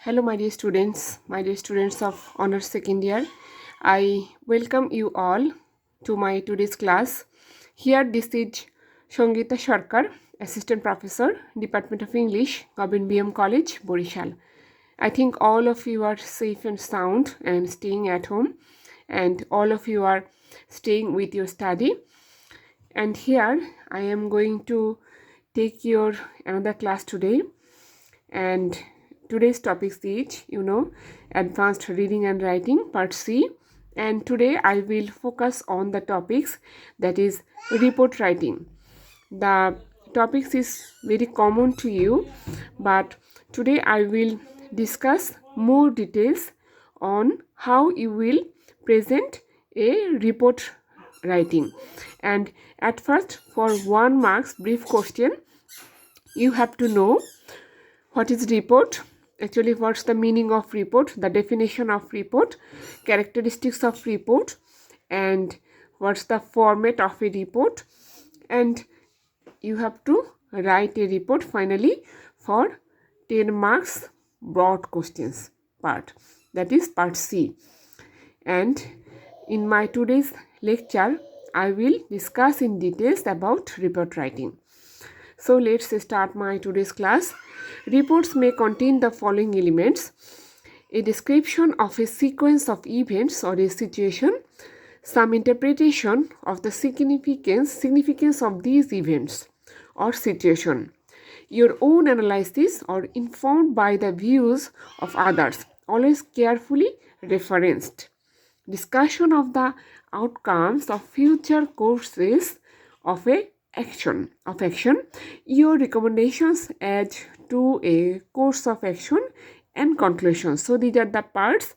Hello, my dear students of Honors Second Year. I welcome you all to my today's class. Here, this is Shongita Sharkar, Assistant Professor, Department of English, Gobind BM College, Borishal. I think all of you are safe and sound and staying at home, and all of you are staying with your study. And here, I am going to take your another class today, and today's topic is advanced reading and writing part C, and today I will focus on the topics that is report writing. The topics is very common to you, but today I will discuss more details on how you will present a report writing. And at first, for 1 marks brief question, you have to know what is report, actually what's the meaning of report, the definition of report, characteristics of report, and what's the format of a report, and you have to write a report finally for 10 marks broad questions part, that is part C. And in my today's lecture I will discuss in details about report writing. So let's start my today's class. Reports may contain the following elements: a description of a sequence of events or a situation, some interpretation of the significance of these events or situation, your own analysis or informed by the views of others, always carefully referenced, discussion of the outcomes of future courses of action, your recommendations as to a course of action, and conclusion. So these are the parts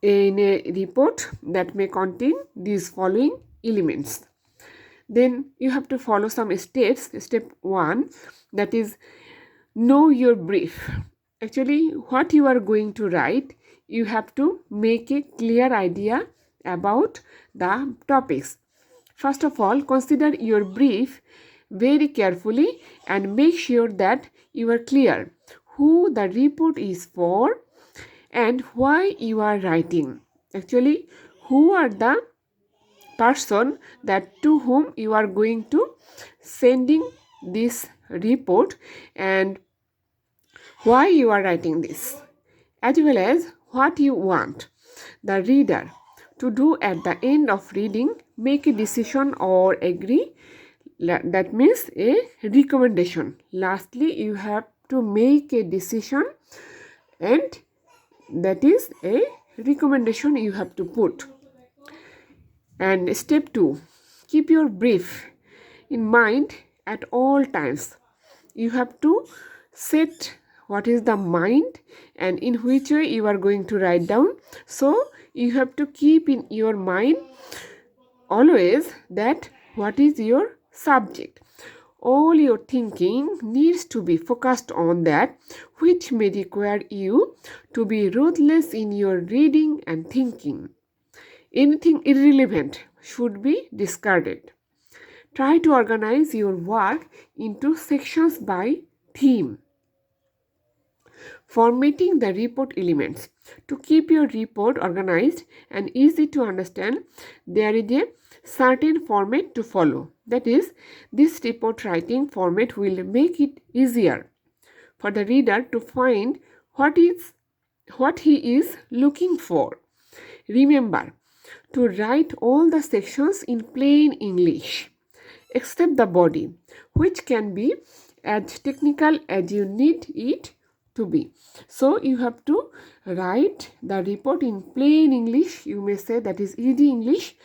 in a report that may contain these following elements. Then you have to follow some steps. Step 1, that is know your brief. Actually, what you are going to write, you have to make a clear idea about the topics. First of all, consider your brief very carefully and make sure that you are clear who the report is for and why you are writing. Actually, who are the person that to whom you are going to sending this report and why you are writing this, as well as what you want the reader to do at the end of reading, make a decision or agree, that means a recommendation. Lastly, you have to make a decision, and that is a recommendation you have to put. And step 2, keep your brief in mind at all times. You have to set what is the mind and in which way you are going to write down. So you have to keep in your mind always that what is your subject. All your thinking needs to be focused on that, which may require you to be ruthless in your reading and thinking. Anything irrelevant should be discarded. Try to organize your work into sections by theme. Formatting the report elements. To keep your report organized and easy to understand, there is a certain format to follow. That is, this report writing format will make it easier for the reader to find what he is looking for. Remember to write all the sections in plain English, except the body, which can be as technical as you need it to be. So you have to write the report in plain English, you may say, that is easy English,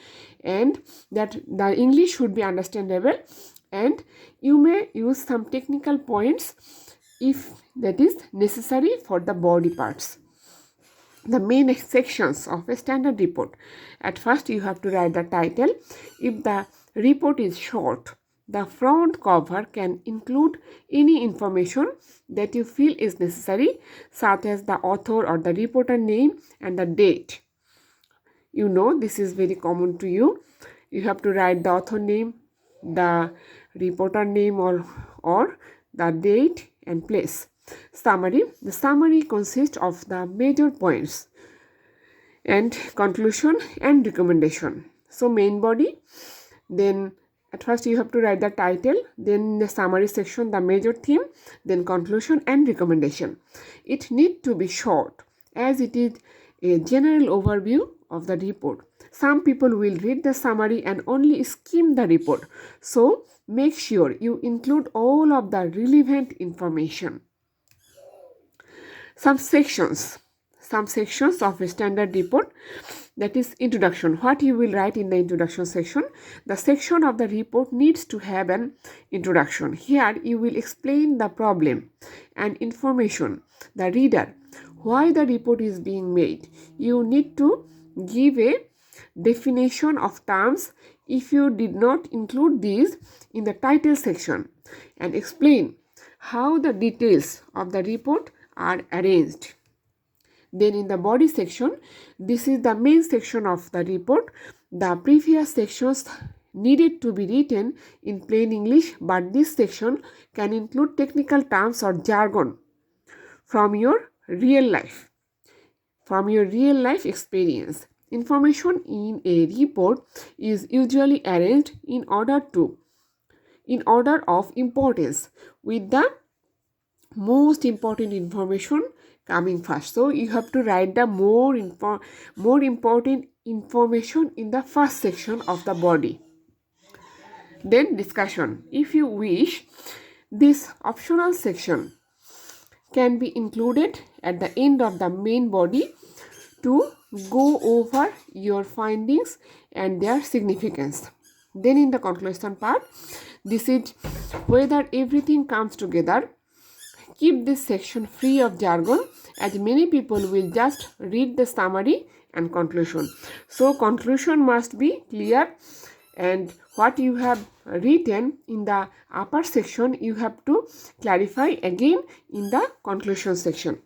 and that the English should be understandable, and you may use some technical points if that is necessary for the body parts. The main sections of a standard report. At first you have to write the title. If the report is short, the front cover can include any information that you feel is necessary, such as the author or the reporter name and the date. You know, this is very common to you. You have to write the author name, the reporter name, or the date and place. Summary. The summary consists of the major points and conclusion and recommendation. So main body, then at first you have to write the title, then the summary section, the major theme, then conclusion and recommendation. It need to be short as it is a general overview of the report. Some people will read the summary and only skim the report. So make sure you include all of the relevant information. Some sections of a standard report, that is introduction. What you will write in the introduction section? The section of the report needs to have an introduction. Here you will explain the problem and information the reader why the report is being made. You need to give a definition of terms if you did not include these in the title section, and explain how the details of the report are arranged. Then in the body section, this is the main section of the report. The previous sections needed to be written in plain English, but this section can include technical terms or jargon from your real life experience. Information in a report is usually arranged in order of importance, with the most important information coming first. So you have to write the more important information in the first section of the body. Then discussion. If you wish, this optional section can be included at the end of the main body to go over your findings and their significance. Then in the conclusion part, this is whether everything comes together. Keep this section free of jargon, as many people will just read the summary and conclusion. So conclusion must be clear, and what you have written in the upper section you have to clarify again in the conclusion section.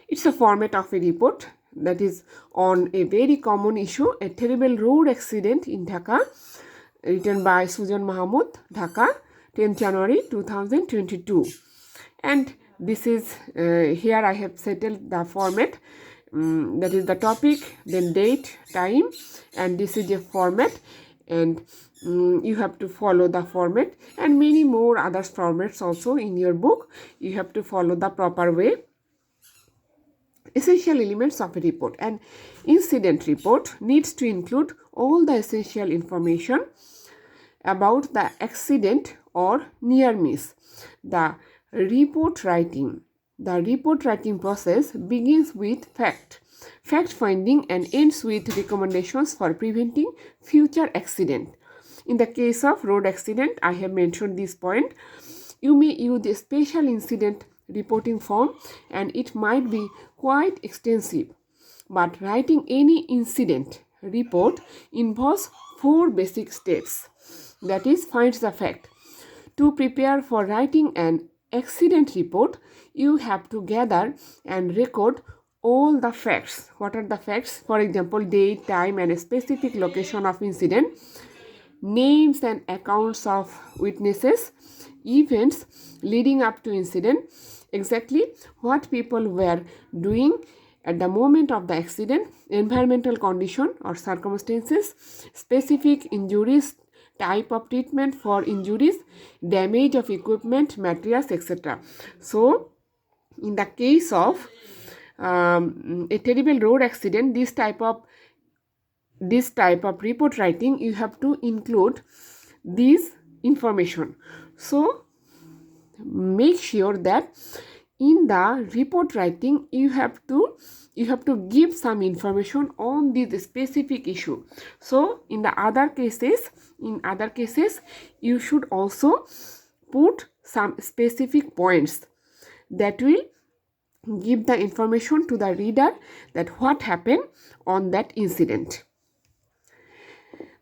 It's a format of a report that is on a very common issue, a terrible road accident in Dhaka, written by Sujan Mahmud, Dhaka, 10th January 2022. And this is here I have settled the format, that is the topic, then date, time, and this is a format, and you have to follow the format, and many more other formats also in your book. You have to follow the proper way. Essential elements of a report. An incident report needs to include all the essential information about the accident or near miss. The report writing process begins with fact finding and ends with recommendations for preventing future accident. In the case of road accident, I have mentioned this point. You may use a special incident reporting form, and it might be quite extensive, but writing any incident report involves 4 basic steps. That is, finds the fact. To prepare for writing an accident report, you have to gather and record all the facts. What are the facts? For example, date, time, and a specific location of incident, names and accounts of witnesses, events leading up to incident, exactly what people were doing at the moment of the accident, environmental condition or circumstances, specific injuries, type of treatment for injuries, damage of equipment, materials, etc. So in the case of a terrible road accident, this type of report writing, you have to include this information. So make sure that in the report writing you have to give some information on this specific issue. So in other cases you should also put some specific points that will give the information to the reader that what happened on that incident.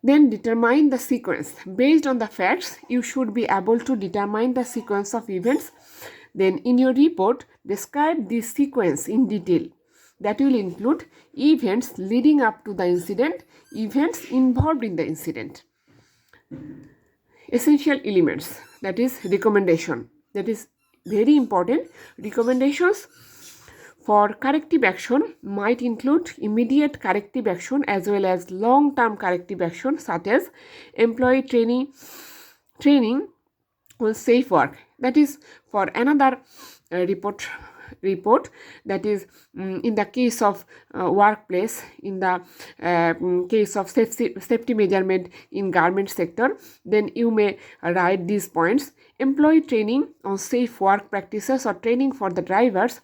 Then determine the sequence. Based on the facts, you should be able to determine the sequence of events. Then in your report, describe this sequence in detail. That will include events leading up to the incident, events involved in the incident. Essential elements, that is recommendation. That is very important. Recommendations for corrective action might include immediate corrective action as well as long-term corrective action, such as employee training on safe work. That is for another report that is in the case of workplace, in the case of safety measurement in garment sector, then you may write these points: employee training on safe work practices or training for the drivers,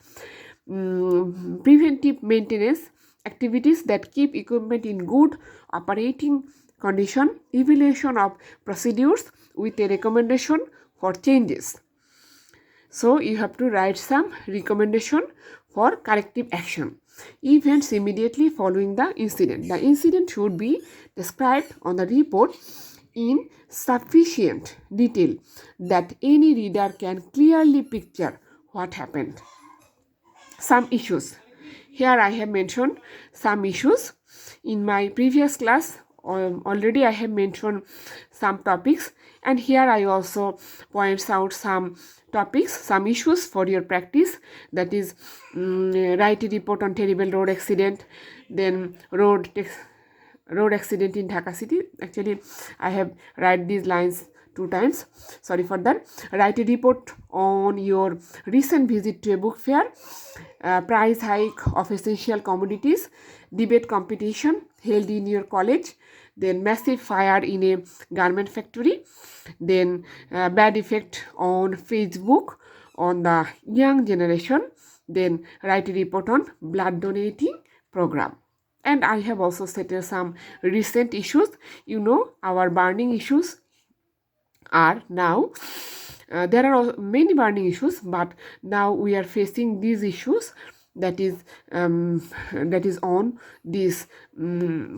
preventive maintenance activities that keep equipment in good operating condition, evaluation of procedures with a recommendation for changes. So you have to write some recommendation for corrective action. Events immediately following the incident. The incident should be described on the report in sufficient detail that any reader can clearly picture what happened. Some issues. Here I have mentioned some issues. In my previous class, already I have mentioned some topics, and here I also points out some topics, some issues for your practice. That is, write a report on terrible road accident, then road accident in Dhaka city. Actually, I have write these lines 2 times, sorry for that. Write a report on your recent visit to a book fair, price hike of essential commodities, debate competition held in your college, then massive fire in a garment factory, then bad effect on Facebook on the young generation, then write a report on blood donating program. And I have also settled some recent issues. You know, our burning issues are now, there are many burning issues, but now we are facing these issues, that is on this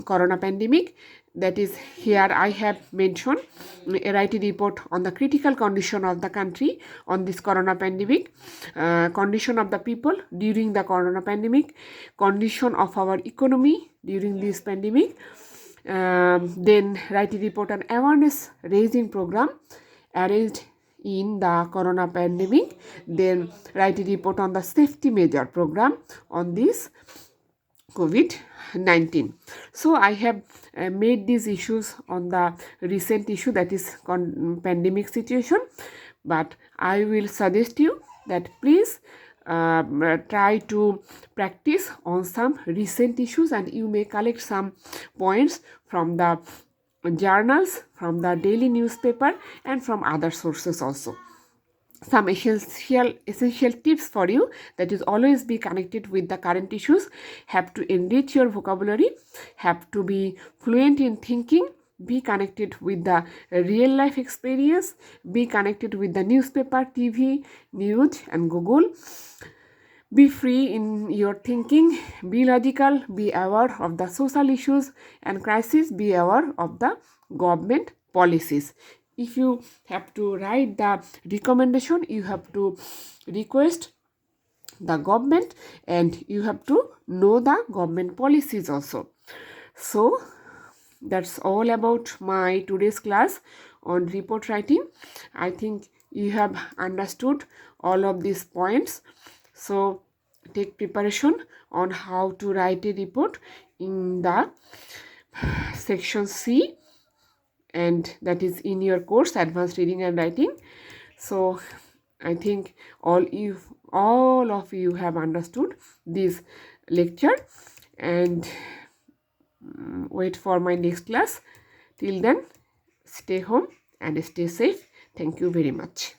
corona pandemic. That is, here I have mentioned write a report on the critical condition of the country on this corona pandemic, condition of the people during the corona pandemic, condition of our economy during this pandemic. Then write a report on awareness raising program arranged in the corona pandemic. Then write a report on the safety measure program on this COVID-19. So I have made these issues on the recent issue, that is pandemic situation, but I will suggest you that please try to practice on some recent issues, and you may collect some points from the journals, from the daily newspaper, and from other sources also. Some essential tips for you, that is, always be connected with the current issues, have to enrich your vocabulary, have to be fluent in thinking, be connected with the real life experience, be connected with the newspaper, TV, news, and Google. Be free in your thinking, be logical, be aware of the social issues and crises, be aware of the government policies. If you have to write the recommendation, you have to request the government, and you have to know the government policies also. So that's all about my today's class on report writing. I think you have understood all of these points. So take preparation on how to write a report in the section C, and that is in your course Advanced Reading and Writing. So I think all of you have understood this lecture, and wait for my next class. Till then, stay home and stay safe. Thank you very much.